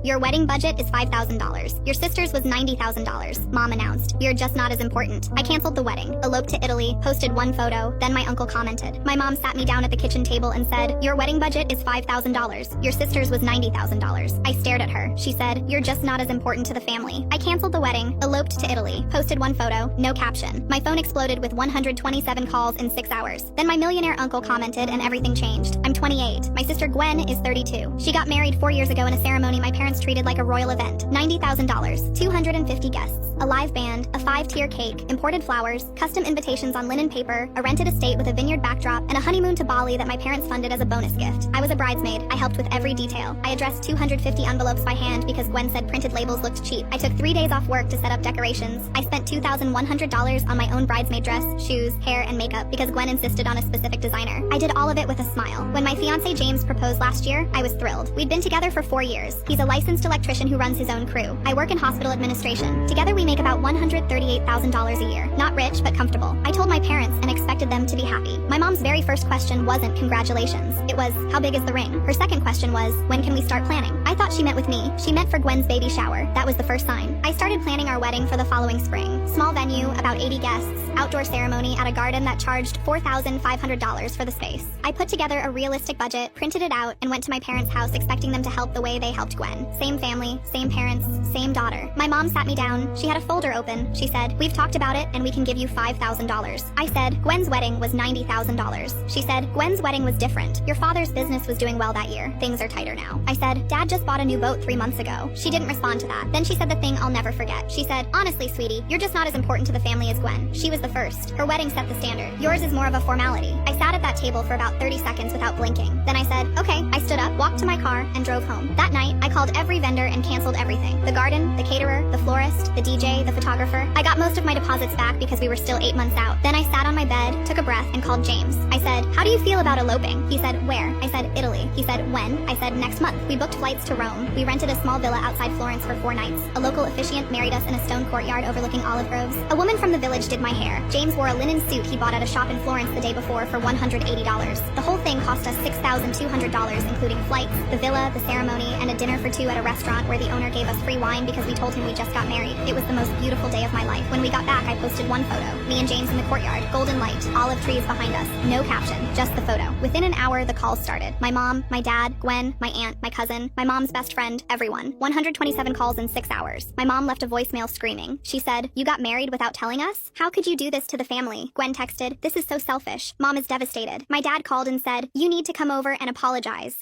Your wedding budget is $5,000. Your sister's was $90,000. Mom announced, "You're just not as important." I canceled the wedding, eloped to Italy, posted one photo, then my uncle commented. My mom sat me down at the kitchen table and said, "Your wedding budget is $5,000. Your sister's was $90,000. I stared at her. She said, "You're just not as important to the family." I canceled the wedding, eloped to Italy, posted one photo, no caption. My phone exploded with 127 calls in 6 hours. Then my millionaire uncle commented and everything changed. I'm 28. My sister Gwen is 32. She got married 4 years ago in a ceremony my parents treated like a royal event. $90,000, 250 guests, a live band, a 5-tier cake, imported flowers, custom invitations on linen paper, a rented estate with a vineyard backdrop, and a honeymoon to Bali that my parents funded as a bonus gift. I was a bridesmaid. I helped with every detail. I addressed 250 envelopes by hand because Gwen said printed labels looked cheap. I took 3 days off work to set up decorations. I spent $2,100 on my own bridesmaid dress, shoes, hair, and makeup because Gwen insisted on a specific designer. I did all of it with a smile. When my fiancé James proposed last year, I was thrilled. We'd been together for 4 years. He's a licensed electrician who runs his own crew. I work in hospital administration. Together we make about $138,000 a year. Not rich, but comfortable. I told my parents and expected them to be happy. My mom's very first question wasn't congratulations. It was, how big is the ring? Her second question was, when can we start planning? I thought she meant with me. She meant for Gwen's baby shower. That was the first sign. I started planning our wedding for the following spring. Small venue, about 80 guests, outdoor ceremony at a garden that charged $4,500 for the space. I put together a realistic budget, printed it out, and went to my parents' house expecting them to help the way they helped Gwen. Same family, same parents, same daughter. My mom sat me down. She had a folder open. She said, "We've talked about it and we can give you $5,000. I said, "Gwen's wedding was $90,000. She said, "Gwen's wedding was different. Your father's business was doing well that year. Things are tighter now." I said, "Dad just bought a new boat 3 months ago." She didn't respond to that. Then she said the thing I'll never forget. She said, "Honestly, sweetie, you're just not as important to the family as Gwen. She was the first. Her wedding set the standard. Yours is more of a formality." I sat at that table for about 30 seconds without blinking. Then I said, "Okay." I stood up, walked to my car, and drove home. That night, I called every vendor and canceled everything. The garden, the caterer, the florist, the DJ, the photographer. I got most of my deposits back because we were still 8 months out. Then I sat on my bed, took a breath, and called James. I said, "How do you feel about eloping?" He said, "Where?" I said, "Italy." He said, "When?" I said, "Next month." We booked flights to Rome. We rented a small villa outside Florence for 4 nights. A local officiant married us in a stone courtyard overlooking olive groves. A woman from the village did my hair. James wore a linen suit he bought at a shop in Florence the day before for $180. The whole thing cost us $6,200, including flights, the villa, the ceremony, and a dinner for 2 at a restaurant where the owner gave us free wine because we told him we just got married. It was the most beautiful day of my life. When we got back, I posted one photo. Me and James in the courtyard, golden light, olive trees behind us. No caption, just the photo. Within an hour, the calls started. My mom, my dad, Gwen, my aunt, my cousin, my mom's best friend, everyone. 127 calls in 6 hours. My mom left a voicemail screaming. She said, "You got married without telling us? How could you do this to the family?" Gwen texted, "This is so selfish. Mom is devastated." My dad called and said, "You need to come over and apologize."